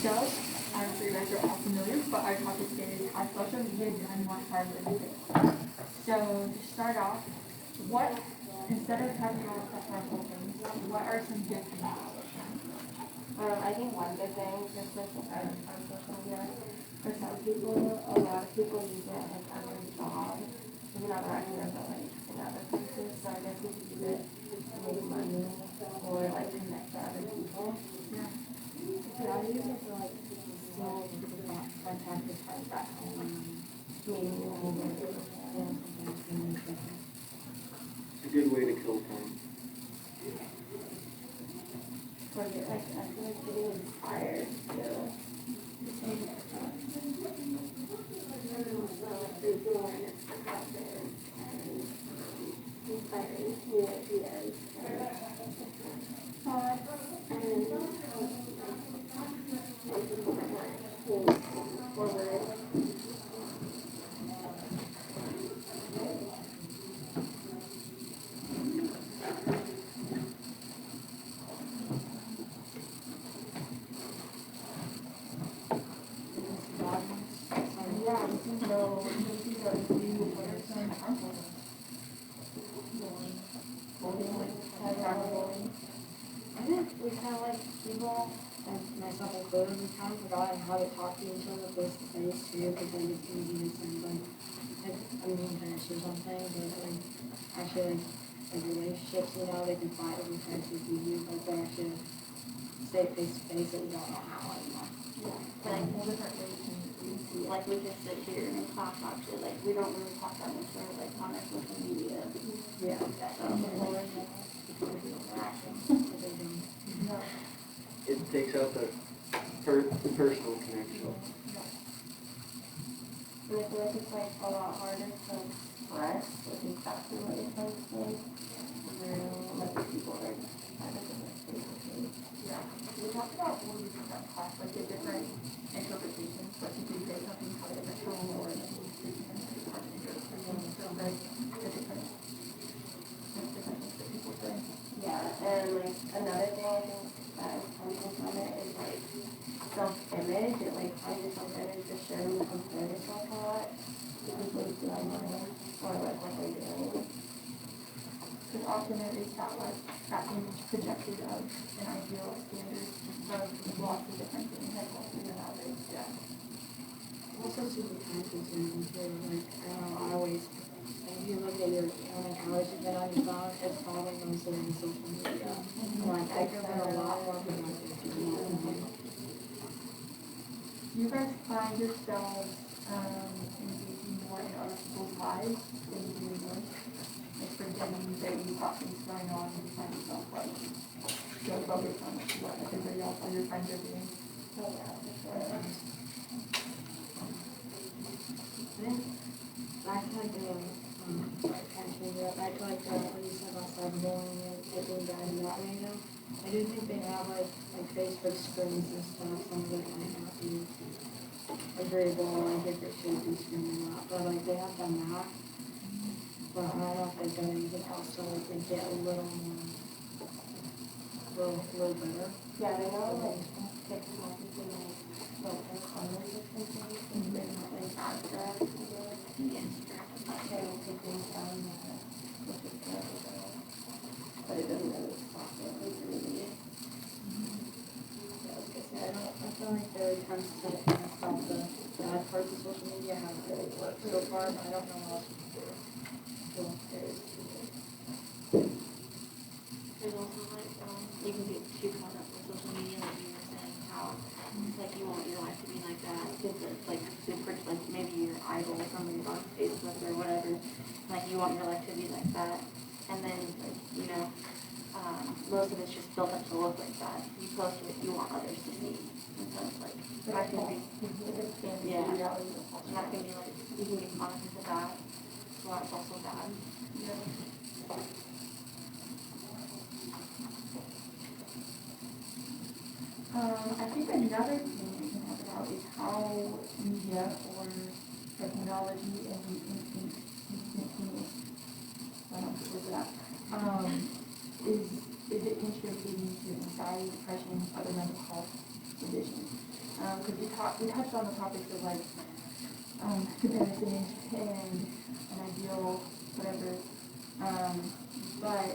So, I'm sure you guys are all familiar, but our topic today is has social media done more harm than good? So, to start off, what, instead of talking about the harmful things, what are some good things about social media? I think one good thing, just like on social media, for some people, a lot of people use it like as a job, maybe not regular, but like in other places. So I guess we could use it to make money or like connect to other people. Yeah. Yeah, I use it for like seeing contact with friends back home. Meeting new people. It's a good way to kill time. Or get like, I feel like getting inspired to inspiring new ideas thoughts and forward. Yeah, so this is what we do for some harmful things. Bullying, like, cyberbullying. I think we kind of like people, and myself included, we kind of forgot how to talk to each other face to face too, because then it's easy to send like a mean text or something, but like actually like relationships, you know, they can fight over text as easy, but they actually stay face to face and we don't know how anymore. Yeah, but like in different ways we see, like we can sit here in class actually, like we don't really talk that much or like on our social media. Yeah. So, Yeah. It takes out the personal connection. but I feel like it's like a lot harder to express like exactly what you're trying to say through like people are kind of in like face to face. Yeah. We talked about what we did in class, like the different interpretations, like if you say something how different tone or like different part of your opinion, so like the different things that people say. Yeah, and like another thing I think that is harmful from it is like self-image. It like finds your self-image to show and compare yourself a lot to people you see online or like what they're doing. Because often there is that like that image projected of an ideal standard of lots of different things like culture and others. Yeah. Also super time consuming too, like, I don't know, I always, like, if you look at your, how many hours you get on your phone, it's probably mostly on social media. Like, I could have been a lot more productive if you didn't. Do you guys find yourselves engaging more in other people's lives than you do yours? Like for example, you say you've got things going on and you find yourself like so focused on what everybody else or your friends are doing. So yeah, for sure. Back to like the, like, kind of change it up, back to like what you said about cyberbullying and it being bad in that way, you know? I do think they have like Facebook screens and stuff, some of it might not be agreeable, like if it should be screened or not, but like they have done that. But I don't know if they've done anything else to like make it a little more, little better. Yeah, I know like TikTok you can like filter comments or something and they're not like abstract to do it. So you take things down that which is good as well. But it doesn't really stop it, like really. Yeah, I was gonna say, I feel like their attempts to kind of stop the bad parts of social media haven't really worked so far, but I don't know what else we can do. So, There's also like, you can get too caught up with social media, like you were saying, how it's like you want your life to be like that, because it's like super, like maybe your idol from your on Facebook or whatever, like you want your life to be like that, and then like, you know, most of it's just built up to look like that. You post what you want others to see, and so it's like, that can be, yeah, and that can be like, you can get caught into that, so that's also bad. Yeah. I think another thing we can talk about is how media or technology and the instantaneous, is it contributing to anxiety, depression, other mental health conditions? Cause we touched on the topics of like, comparison and an ideal, whatever. But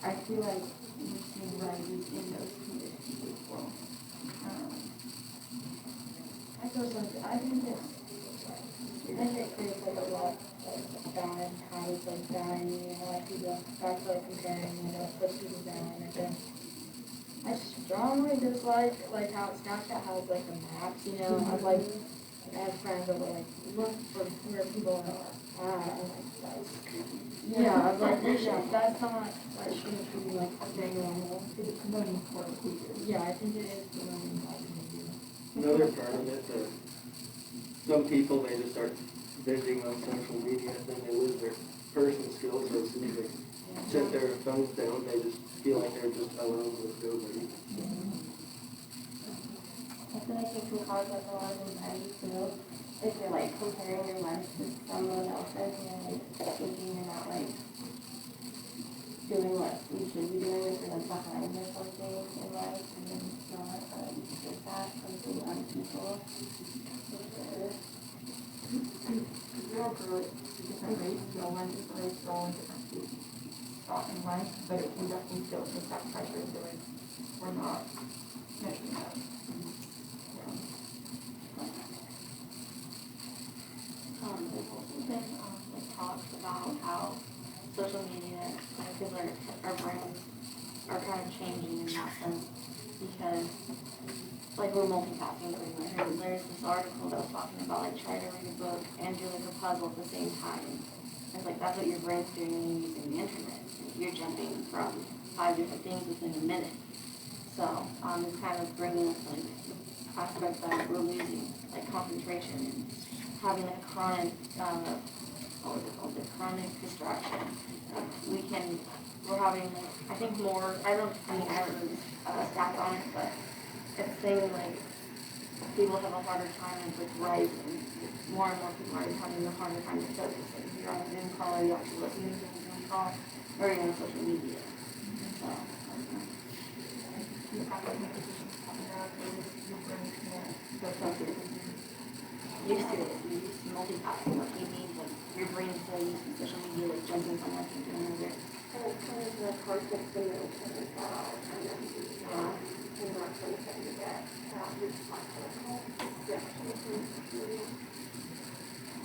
I feel like we're seeing rises in those conditions as well. I think it creates like a lot like bad habits like that, and you know, like people start to like comparing and it puts people down. I strongly dislike like how Snapchat has like the maps, you know, of like I have friends that will like look for where people are at, and like that's creepy. Yeah, I was like, that's not that shouldn't be like a thing normal. It's promoting poor behavior. Yeah, I think it is promoting bad behavior. Another part of it, some people, they just start binging on social media, and then they lose their person skills, so as soon as they set their phones down, they just feel like they're just alone with nobody. I feel like it can cause like a lot of anxiety too. If you're like comparing your life to someone else's and like thinking you're not like doing what you should be doing, if you're like behind or something in life, and then it's not, you get that from seeing other people. For sure. We all grow at different rates, we all learn different rates, we're all in different spot in life, but it can definitely still take that pressure to like, we're not measuring up. There's also been, like talks about how social media, because our brains are kind of changing in that sense, because like we're multitasking pretty much. There's this article that was talking about like trying to read a book and do like a puzzle at the same time. It's like that's what your brain's doing when you're using the internet. You're jumping from 5 different things within a minute. So it's kind of bringing us like aspects that we're losing, like concentration and having like a chronic, what was it called, the chronic distraction. We're having like, I think more, I haven't really stats on it, but it's saying like people have a harder time with rising. More and more people are having a harder time to focus. Like if you're on a Zoom call or you're actually listening to a Zoom call or you're on social media. So, You have like notifications coming up, or your brain can't go focus. used to it, you used to multitasking, like you need like your brain is so used to social media, like jumping from one thing to another. And it's kind of the constant stimulation as well, and then and not something to get responsible.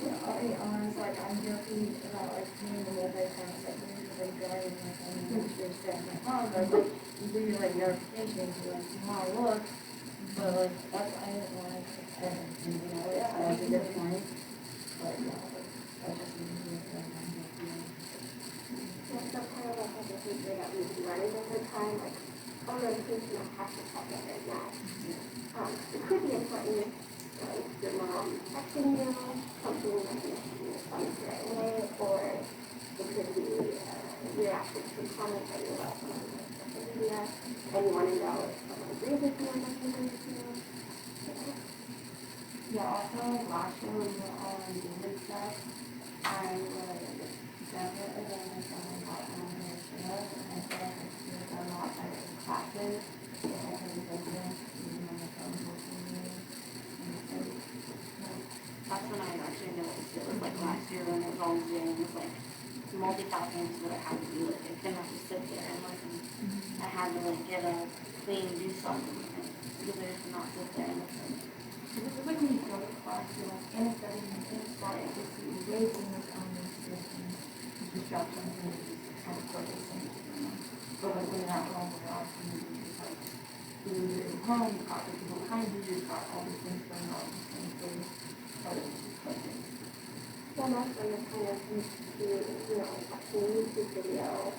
Yeah, I'll be honest, like, I'm guilty about, like, being the multi-time second because I'm driving, like, I'm not sure to set my phone, but, like, you do your, like, notifications, you're like, you want to look, but, like, that's, I didn't want to set it, you know, that's a good point, but, yeah, like, I just need to do it, like, I'm guilty. Yeah, so kind of like a behavior that we've learned over time, like, oh, notification, I have to check it right now. It could be important, like your mom texting you, something that makes you respond right away, or it could be reacting to comments that you left on social media, and you want to know if someone agrees with you on something with you. Yeah, also like last year when we were all on Zoom stuff, I would definitely again like someone got on their shit, and I feel like it's a lot better in classes if I could be focused using my phone social media. That's when I actually noticed it was like last year when it was all Zoom, it was like multitasking is what I had to do. Like I couldn't just sit there and listen. I had to like get up, clean, do something, because I just could not sit there and listen. Because it's like when you go to class, you're like in a setting, in a spot, you just see waves in this situation, distractions, and you just kind of focus and but like when you're at home, you're obviously just like, you're at home, you've got the people behind you, you've got all these things going on, and so part of it is just focus. Well, that's when it kind of used to, you know, watching a YouTube video,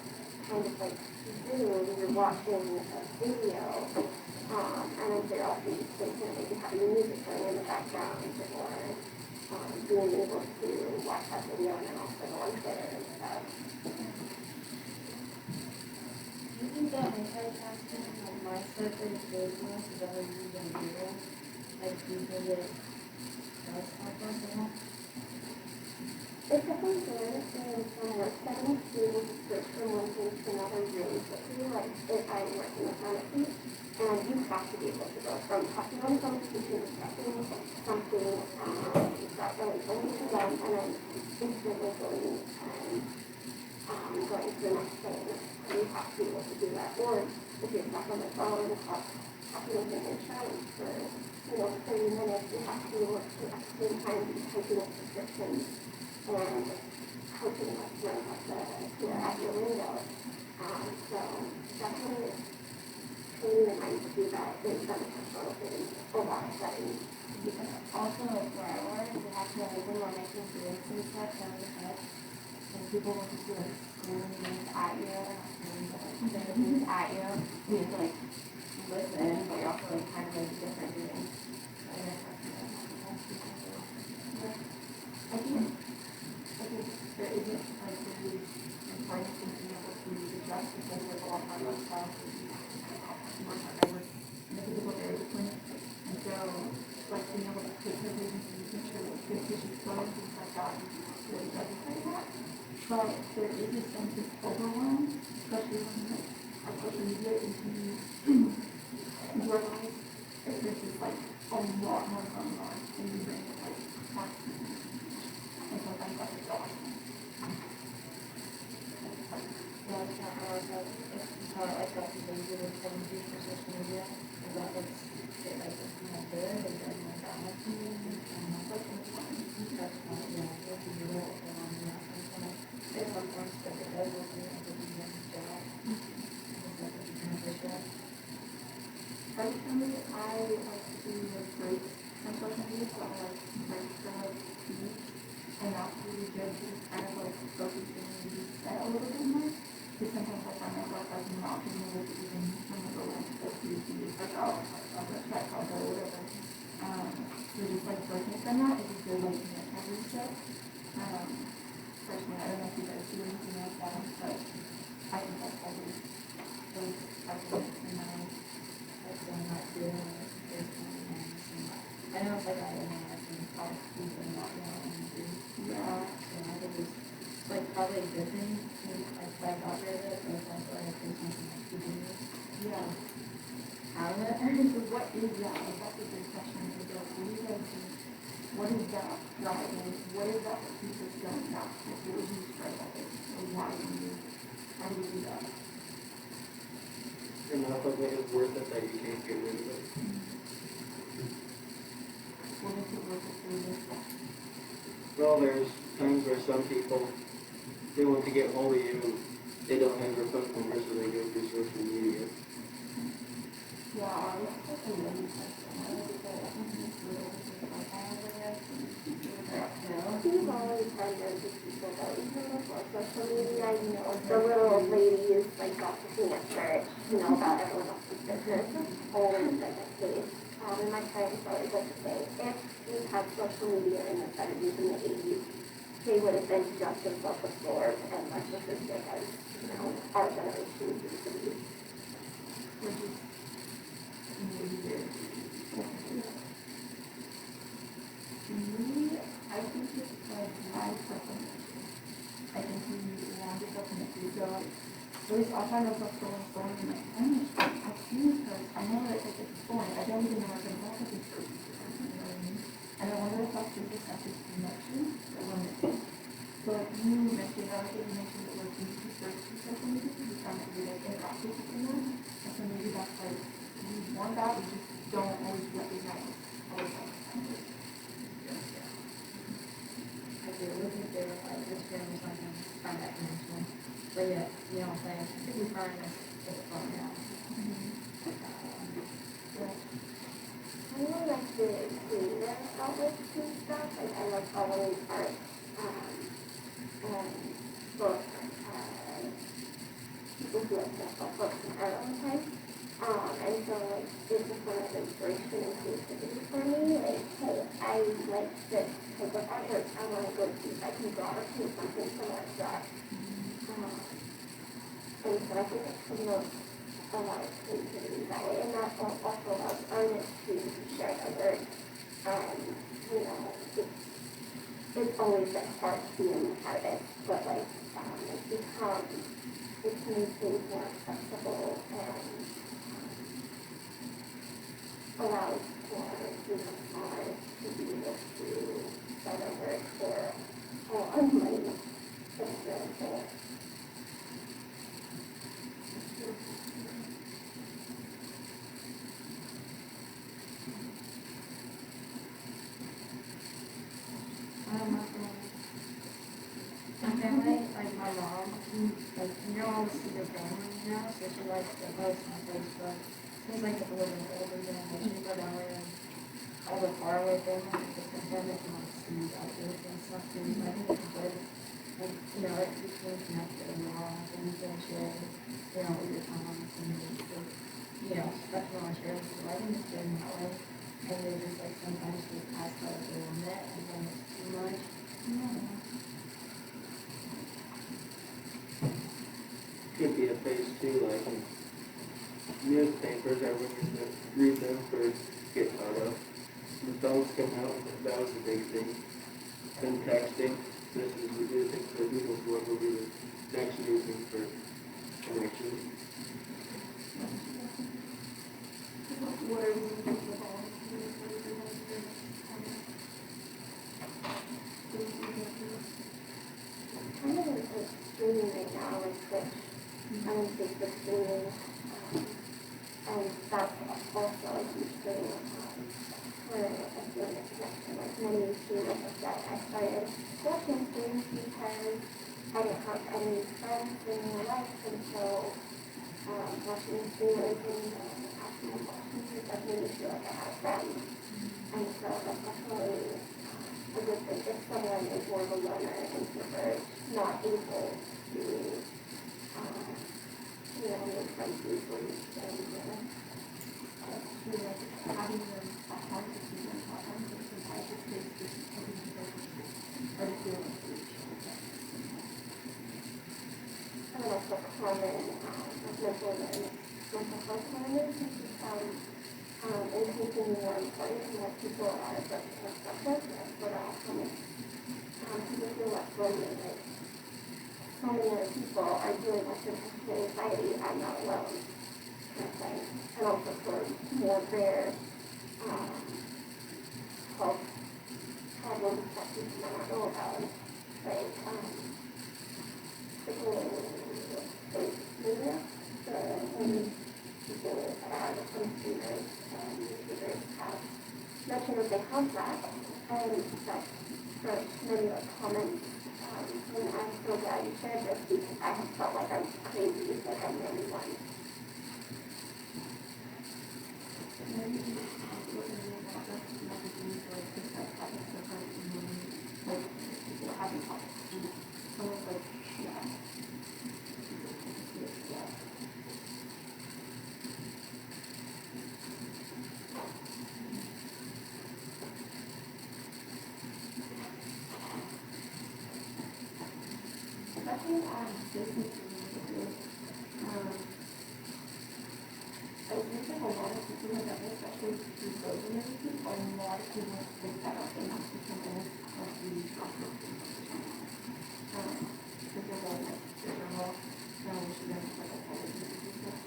kind of like Zoom, you're watching a video, and then there are these things that maybe having music playing in the background, or being able to watch that video and then also go on Twitter and stuff. Do you think that multitasking, like, mindset is business, is that what you even do? Like, do you think it does help us at all? It's definitely good in some work settings to be able to switch from one thing to another really quickly. Like if I'm working with my team and you have to be able to go from talking on the phone to discussing something that relates only to them, and then instantly going going to the next thing. And you have to be able to do that. Or if you're stuck on the phone and talking with an insurance for 30 minutes, you have to be able to at the same time be typing up prescriptions and hoping that you don't have to appear at your window. So definitely training the mind to do that is beneficial in a lot of settings. Also, like where I work, we have to, like, when we're making drinks and stuff down the head, and people will just be like screaming things at you, saying things at you, you have to like listen, but you're also like kind of like different doing. I think there isn't like really importance in being able to adjust because there's a lot of our lifestyle. I work in the physical therapy clinic, and so like being able to take care of patients and making sure that good patients flow and things like that really doesn't like that. But there is a sense of overwhelm, especially when like our social media is into our lives. There's just like a lot more going on and you bring it like back to me. And sometimes that's exhausting. Yeah, it's not hard, but it's not like that because you would send you for social media, is that what's it like it's not good, or is that not bad? That's fine, yeah, if you do it, it's sometimes, but it does look like it's a good job. Personally, I like to do the breaks on social media, so I like breaks for like 2 weeks, and that's really good to just kind of like focus in and reset a little bit more. Because sometimes I find myself like not being able to even remember when to go to YouTube, like I'll go check, I'll go whatever. So just like breaking from that is a good like mental reset. Personally, I don't know if you guys do anything like that, but I think that's always really helpful in my life. I know it's like I don't know, I can talk to people and not know what to do. Yeah, so I think it's like probably a good thing, like I got rid of it, but it's also like there's something like to do. Yeah. Out of it. So what is that? Like, that's a good question. What do you guys think? What is that driving? What is that that keeps us going back? Like, what would you describe that as? Or why do you, how do you do that? Enough of it is worth it that you can't get rid of it. What makes it worth it for you? Well, there's times where some people, they want to get hold of you and they don't have your phone number, so they go through social media. Yeah, I was like a lady person. I was like, this little thing like I have it as, and We've always had those people that we know on social media, the little ladies like gossiping at church, about everyone else's business. That's always been the case. And my parents always like to say, if we had social media in the 70s and the 80s, they would have been just as self-absorbed and narcissistic as, our generation used to be. which is maybe very me, I think it's like my preference. I think we want to definitely so at least I'll find myself going and like, I've seen this post, I know that it's like it's boring, I don't even know what's involved with these posts or something, you know what I mean? And I wonder if that's just a sense of connection that we're missing. So like you mentioned, I like that you mentioned that like you need to search for social media because you found that you like interact with people more. And so maybe that's like, we want that, we just don't always recognize all the time. I do, looking through, like, this family sometimes find that connection. But yet, you know what I'm saying? I think we find this at the phone now. I really like the creative outlets and stuff. Like, I like following art, and book, people who like self-help books and art all the time. And so, like, it's a form of inspiration and creativity for me. Like, hey, I like this type of artwork. I want to go see if I can draw or paint something similar to that. And so I think it promotes a lot of creativity that way. And that also allows artists to share their work. It's always like hard to be an artist, but like, it's made things more accessible and allows for business owners to be able to send over their money experience. My family, like my mom, like, you know, all see the family now, so she likes to post on Facebook. She's like a little bit older generation, but I live all the far away family, because my family can like see outdoors and stuff too, so I think it's good. Like, you know, it became connected and all, and you can share, you know, with your comments and like, you know, stuff you want to share with people. I think it's good in that way. And they just like sometimes get past like the limit and then it's too much. Could be a phase two, like in newspapers, everyone used to read them for get caught up. The phones come out, that was the big thing. Then texting, this is the new thing for people who will be the next new thing for connections. What are we going to do with all Kind of like streaming right now, like Twitch, Facebook streaming, and that's also a huge thing for a student connection. Like many students, like I said, I started watching streams because I didn't have any friends in my life, and so watching streamers and asking them questions and stuff made me feel like I had friends. And so that's definitely a good thing if someone is more of a learner and introvert, not able to, make friends easily. And, having them at home to see them at home, so sometimes it's just helping people or to feel like and then also common, like mental health awareness, which is increasingly more important and more people are breaking the subject, and so that also makes people feel less lonely. Like, so many other people are dealing with depression and anxiety, I'm not alone, kind of thing. And also for more rare health problems that people might not know about, like media, people consumers and YouTubers have mentioned that they have that, and that's many comments. And I'm so glad you shared this because I have felt like I'm crazy, like I'm the only one. Especially business community. I think that a lot of people have done this, especially through social media, and a lot of people think that up and not become of the chocolate because there's all like general, she doesn't like all the business,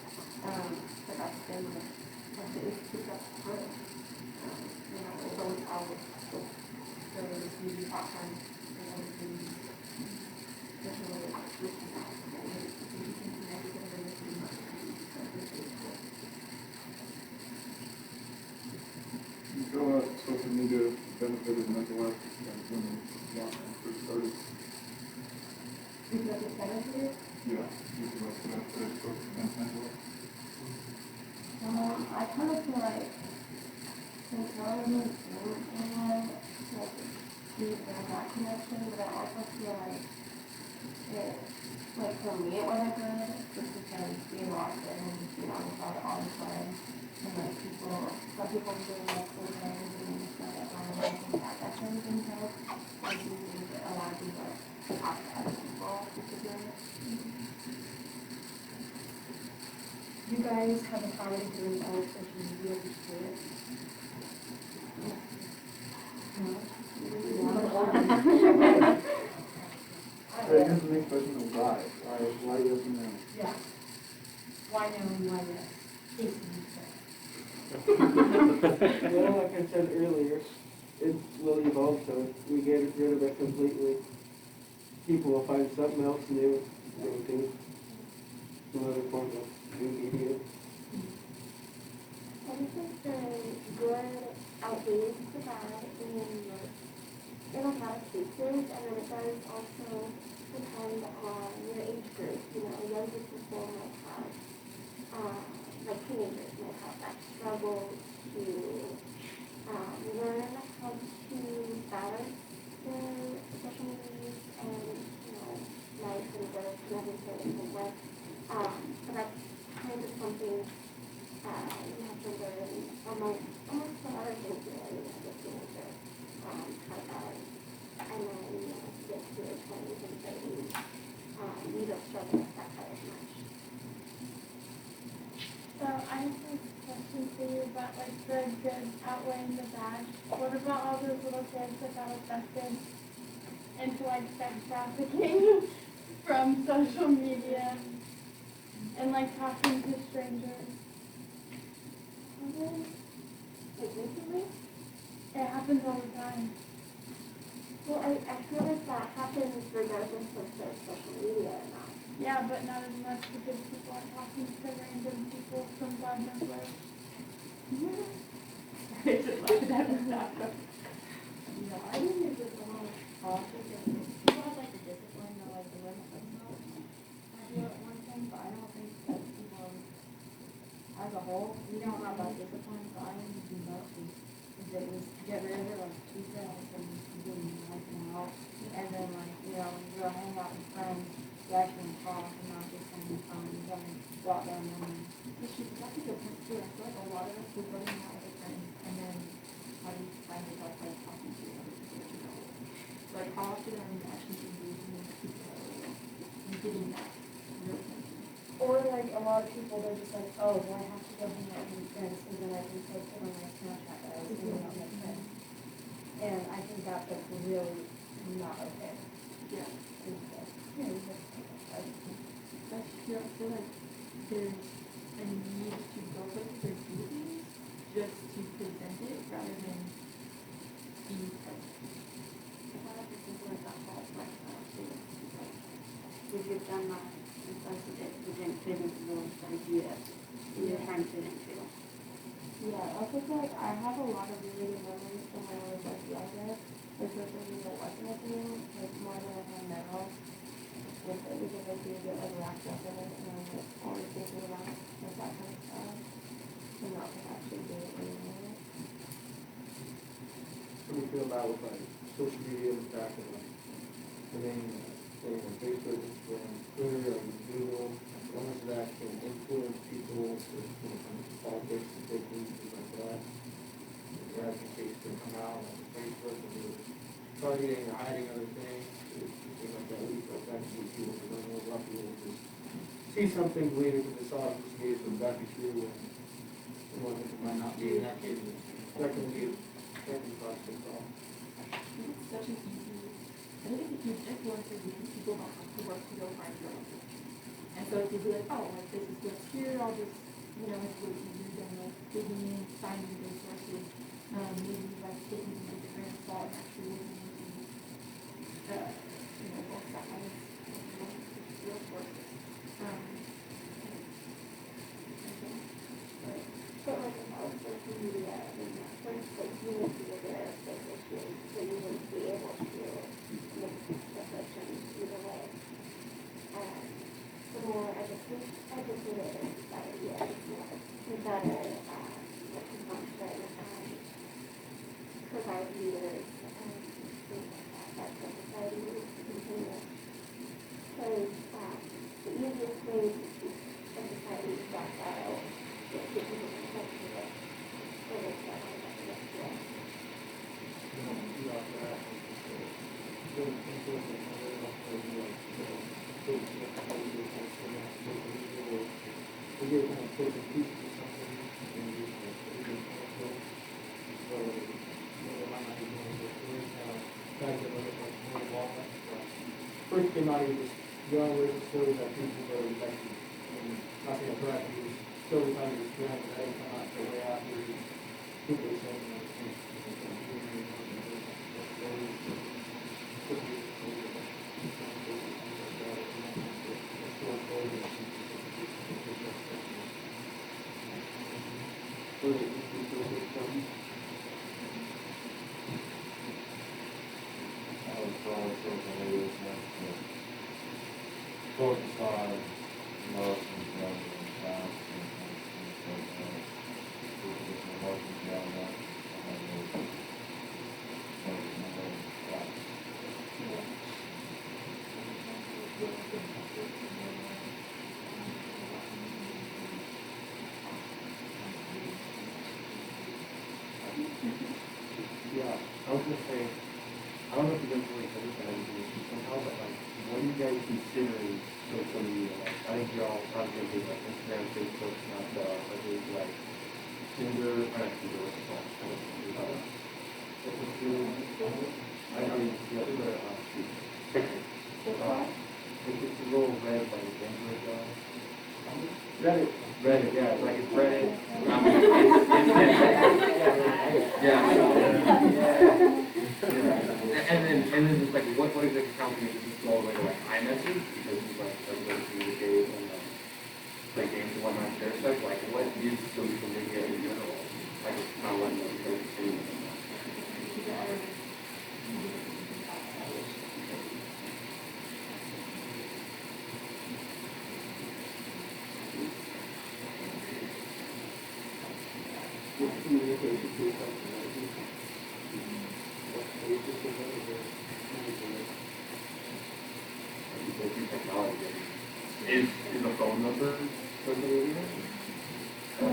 but that's been like the institute that's good. It's always out with the beauty platforms and everything. You feel that social media benefited mental health when you first started? Because it's benefited? Yeah, you feel like it benefited mental health? I kind of feel like since I wasn't seeing anyone like deep in that connection, but I also feel like it, like for me it wasn't good just because being lost in and just being honest about it all the time. And like some people doing like full time and stuff like that, and I think that kind of thing helps. Like you need to allow people to talk to other people to do it. You guys haven't already doing all social media before? Hey, here's the next question of why. Why yes and no? Yeah. Why no and why yes? Casey, you say. Well, like I said earlier, it will evolve, so if we get rid of it completely, people will find something else new, to some other form of new media. I just think the good outweighs the bad, and in a lot of cases, and then it does also depend on your age group. You know, younger people might have, like teenagers might have that struggle to learn how to balance their social media use and, you know, life and work and everything and work. But that's kind of something you have to learn amongst some other things really as a teenager. How to balance. And then, you know, get to your 20s and 30s, you don't struggle with that quite as much. So I have a question for you about like the good outweighing the bad. What about all those little kids that got affected into like sex trafficking from social media and like talking to strangers? Like recently? It happens all the time. Well, I feel like that happens regardless of their social media or not. Yeah, but not as much because people are talking to random people from God knows where. I think it's just a little cautious and people have like the discipline to like limit themselves. I do it one thing, but I don't think that people as a whole, we don't have that discipline, so I think we do both. Is that we get rid of it, like keep it, and then doing nothing else. And then like, you know, when you go hang out with friends, you actually talk and not just on your phone, you gotta go out there and learn. That's a good point too. I feel like a lot of us will go hang out with our friends and then how do you find yourself like talking to other people that you know? Like how often are you actually engaging with people and getting that real attention? Or like a lot of people, they're just like, oh, well, I have to go hang out with my friends, and then I can post it on my Snapchat that I was hanging out with my friends. And I think that's like really not okay. Yeah. That's true. I feel like there's a need to go places or do things just to present it rather than be present. I feel like it's like that whole lifestyle too. Like, if you've done that, it's like it didn't fit into the idea you're trying to fit into. Yeah, I also feel like I have a lot of really good memories from when I was like younger. Like social media wasn't a thing, like more than I have now. With it because I do get like wrapped up in it and I'm like always thinking about like that kind of stuff. And not to actually do it anymore. What do you feel about with like social media and back in like the main thing on Facebook, Instagram, Twitter, like Google, how much of that can influence people when it comes to politics and fake news, things like that? The advocates can come out on Facebook and do targeting or hiding other things, things like that. We feel that can be people who don't know what people just see something, believe it, because they saw it on social media, so that be true, and one thing might not be, in that case, that can be possible. It's such an easy, I think it's a huge influence of because people don't have to work to go find your own thing. And so if you be like, oh, like this is what's here, I'll just, you know, it's way easier than like digging in, finding resources, maybe like taking things with a grain of salt and actually looking into, you know, both sides, real sources. But like without social media and that first like you would be aware of those issues, so you wouldn't be able to make decisions either way. The more educated society is, the better like consumption and provide leaders and things like that the society needs to continue. Because the easiest way to keep a society docile is to keep it connected with the rich that are next to it. We get kind of taking pieces of something and we just so it might not be doing this really kind of guys that look like more walnut stuff. First came out, he was young, there's stories that people were infected. And not saying I'm correct, he was still trying to experiment, but that didn't come out until way after he for the instances of some. I would probably social media is not to focus on emotions rather than facts and things like that. People get their emotions down there, and then they focus on their facts. Yeah, I was gonna say, I don't know if you guys really understand this somehow, but like, what are you guys considering social media? Like, I think you're all probably gonna be like Instagram, Facebook, Snapchat, I think like Tinder, not Tinder, what's it called? I mean, yeah, Twitter, shoot. It's a little red, like Android, Reddit. Reddit, yeah, it's like it's Reddit. And then just like what is it counting? Is it all the way to like iMessage because it's like everybody communicates and play games and whatnot, share stuff. Like what is social media in general? Like it's not what you guys see. Communication through technology. What's the basis of that? Through technology. Is a phone number social media? I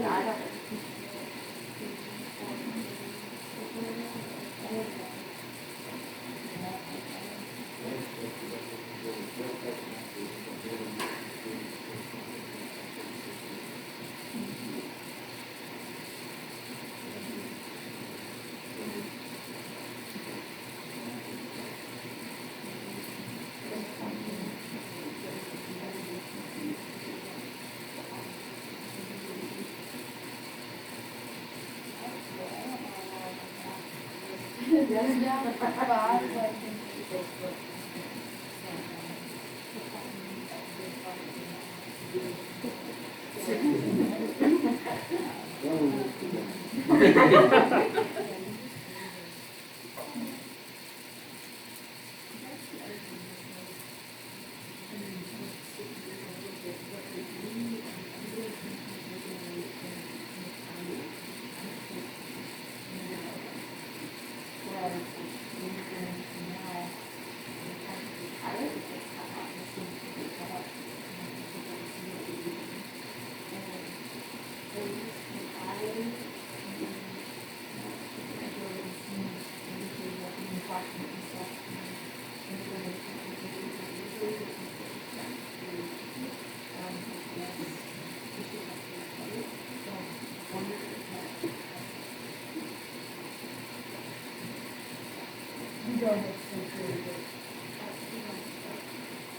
don't.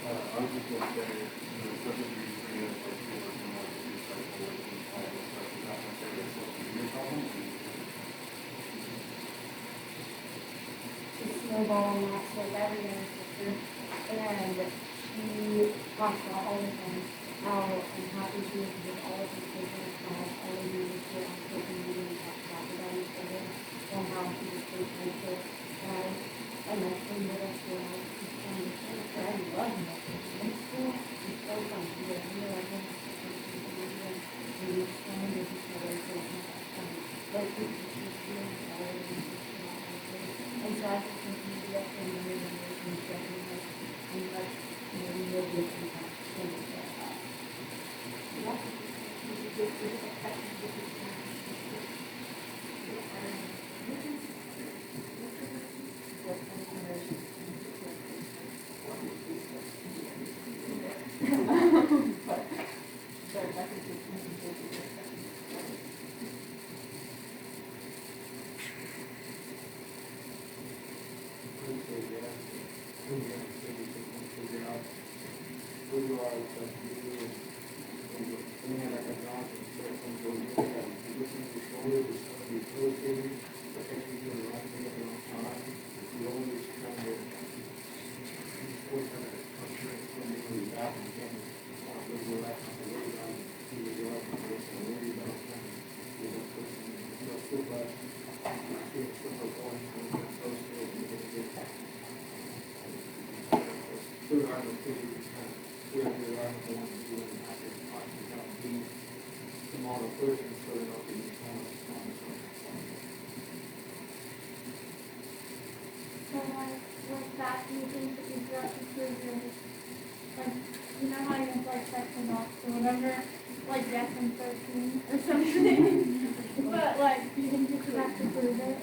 I was just gonna say, especially if you bring it like people are more recyclable and all this stuff, it's not necessarily a social media problem. Snowball and that's like every other sister. And she talks about all the time how unhappy she is with all of her children, how all of you just get on social media and talk about each other, and how she just takes friendship. And my friend with us were like, I love him. In school, it's so fun. We realize him on social media and we stand with each other, so it's not that fun. Like, she's doing all of these and so I just think media and the relationship and like, we will be in touch and like that. simple points and post it and get it. Through our location, we're the article and do it after talking about the model person, so they're not being So like that, do you think that you brought the children, like, you know how you have like section off or whatever, like yes and 13 or something? But like, do you think you should have to prove it?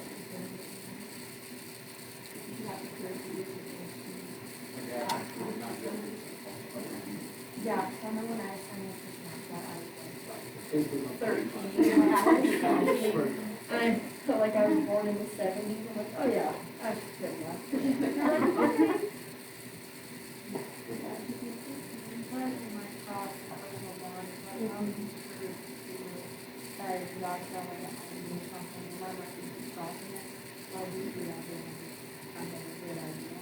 Yeah, I know when I signed up for Snapchat, I was like 13. And I felt like I was born in the 70s. I'm like, oh yeah, I fit that. One of my thoughts was a lot of like how these groups do that is not selling it and do something and I'm like discussing it. Well, we do that in kind of a good idea.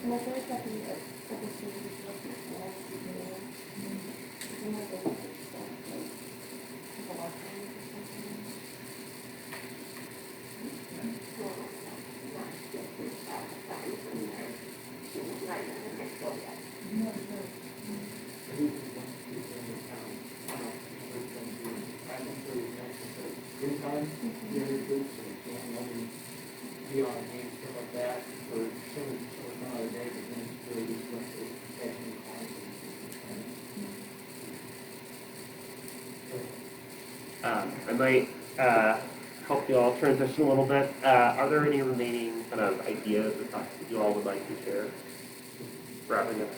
And I feel like that can be like a series of people, you know, they like stuff like people are trying or something. Be on and stuff like that for some other day, but then it's really just what it's catching I might help you all transition a little bit. Are there any remaining kind of ideas or thoughts that you all would like to share? Wrapping up.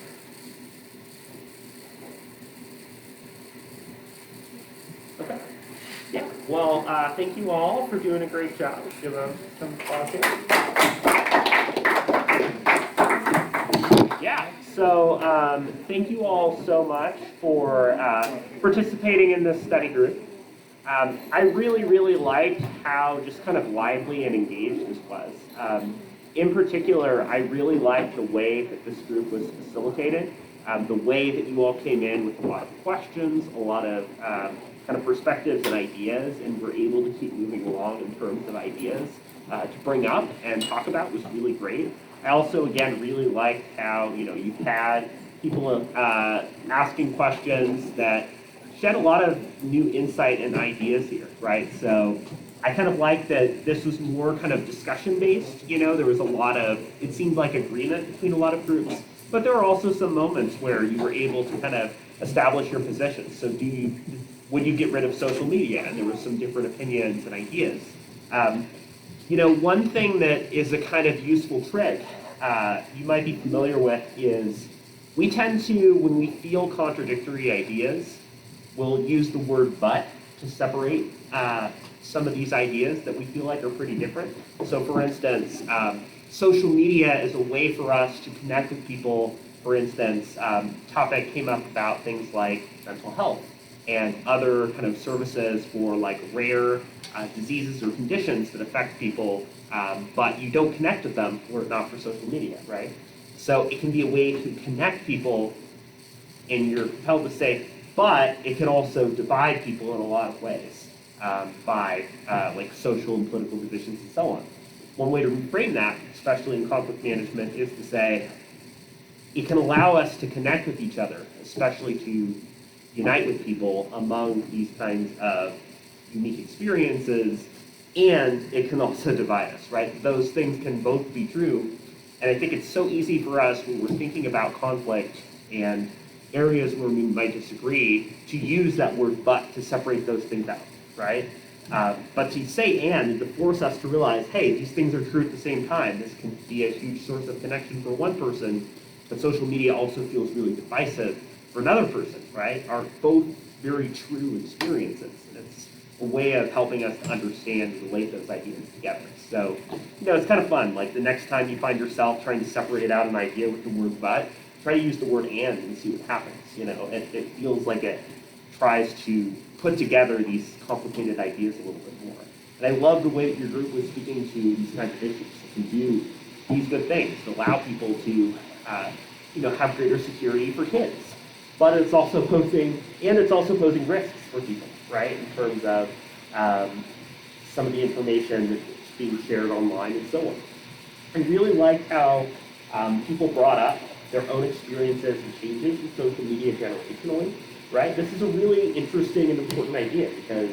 Okay. Yeah. Well, thank you all for doing a great job. Give them some applause here. Yeah. So thank you all so much for participating in this study group. I really liked how just kind of lively and engaged this was. In particular, I really liked the way that this group was facilitated, the way that you all came in with a lot of questions, a lot of kind of perspectives and ideas, and were able to keep moving along in terms of ideas to bring up and talk about was really great. I also, again, really liked how, you know, you had people asking questions that shed a lot of new insight and ideas here, right? So I kind of like that this was more kind of discussion based, you know, there was a lot of, it seemed like agreement between a lot of groups, but there were also some moments where you were able to kind of establish your position. So would you get rid of social media? And there were some different opinions and ideas. You know, one thing that is a kind of useful trick you might be familiar with is we tend to, when we feel contradictory ideas, we'll use the word but to separate some of these ideas that we feel like are pretty different. So for instance, social media is a way for us to connect with people. For instance, topic came up about things like mental health and other kind of services for like rare diseases or conditions that affect people, but you don't connect with them were it not for social media, right? So it can be a way to connect people, and you're compelled to say, but it can also divide people in a lot of ways by like social and political divisions and so on. One way to reframe that, especially in conflict management, is to say it can allow us to connect with each other, especially to unite with people among these kinds of unique experiences, and it can also divide us, right? Those things can both be true, and I think it's so easy for us when we're thinking about conflict and areas where we might disagree to use that word but to separate those things out, right? But to say and to force us to realize, hey, these things are true at the same time. This can be a huge source of connection for one person, but social media also feels really divisive for another person, right? Are both very true experiences. And it's a way of helping us to understand and relate those ideas together. So, you know, it's kind of fun. Like the next time you find yourself trying to separate out an idea with the word but, try to use the word and see what happens. You know, it feels like it tries to put together these complicated ideas a little bit more. And I love the way that your group was speaking to these kinds of issues. It can do these good things to allow people to have greater security for kids. But it's also posing risks for people, right? In terms of some of the information that's being shared online and so on. I really liked how people brought up their own experiences and changes in social media generationally, right? This is a really interesting and important idea because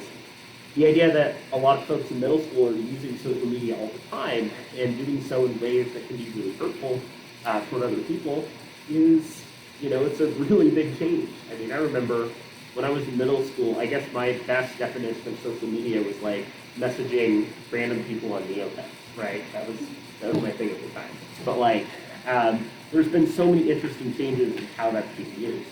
the idea that a lot of folks in middle school are using social media all the time and doing so in ways that can be really hurtful toward other people is, it's a really big change. I mean, I remember when I was in middle school, I guess my best definition of social media was like messaging random people on Neopets, right? That was my thing at the time. But like, there's been so many interesting changes in how that's being used.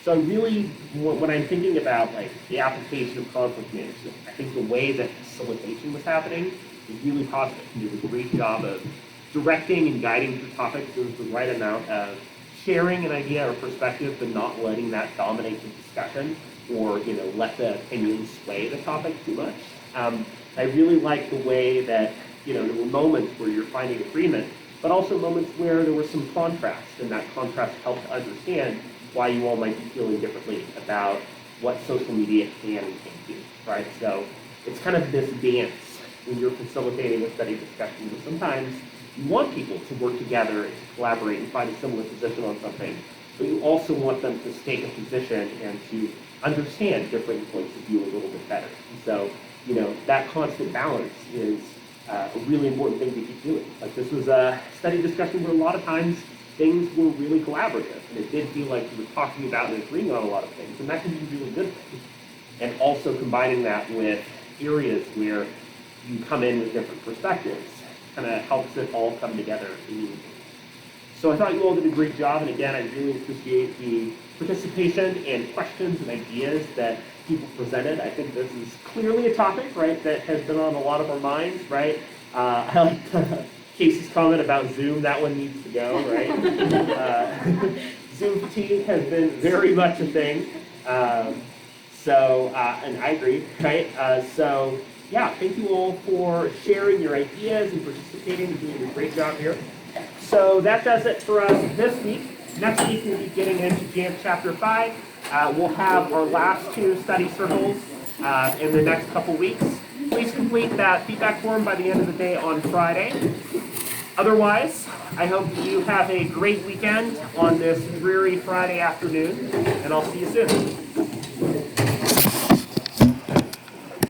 So really, when I'm thinking about like the application of conflict management, I think the way that facilitation was happening is really positive. You did a great job of directing and guiding through topics. There was the right amount of sharing an idea or perspective, but not letting that dominate the discussion or let the opinions sway the topic too much. I really like the way that there were moments where you're finding agreement, but also moments where there was some contrast, and that contrast helped to understand why you all might be feeling differently about what social media can and can't do, right? So it's kind of this dance when you're facilitating a study discussion, where sometimes you want people to work together and to collaborate and find a similar position on something, but you also want them to stake a position and to understand different points of view a little bit better. And so, that constant balance is a really important thing to keep doing. Like, this was a study discussion where a lot of times things were really collaborative, and it did feel like you were talking about and agreeing on a lot of things, and that can be a really good thing. And also combining that with areas where you come in with different perspectives kind of helps it all come together immediately. So I thought you all did a great job, and again, I really appreciate the participation and questions and ideas that people presented. I think this is clearly a topic, right, that has been on a lot of our minds, right? I like Casey's comment about Zoom. That one needs to go, right? Zoom fatigue has been very much a thing. And I agree, right? Yeah, thank you all for sharing your ideas and participating and doing a great job here. So that does it for us this week. Next week we'll be getting into James chapter 5. We'll have our last 2 study circles in the next couple weeks. Please complete that feedback form by the end of the day on Friday. Otherwise, I hope you have a great weekend on this dreary Friday afternoon, and I'll see you soon.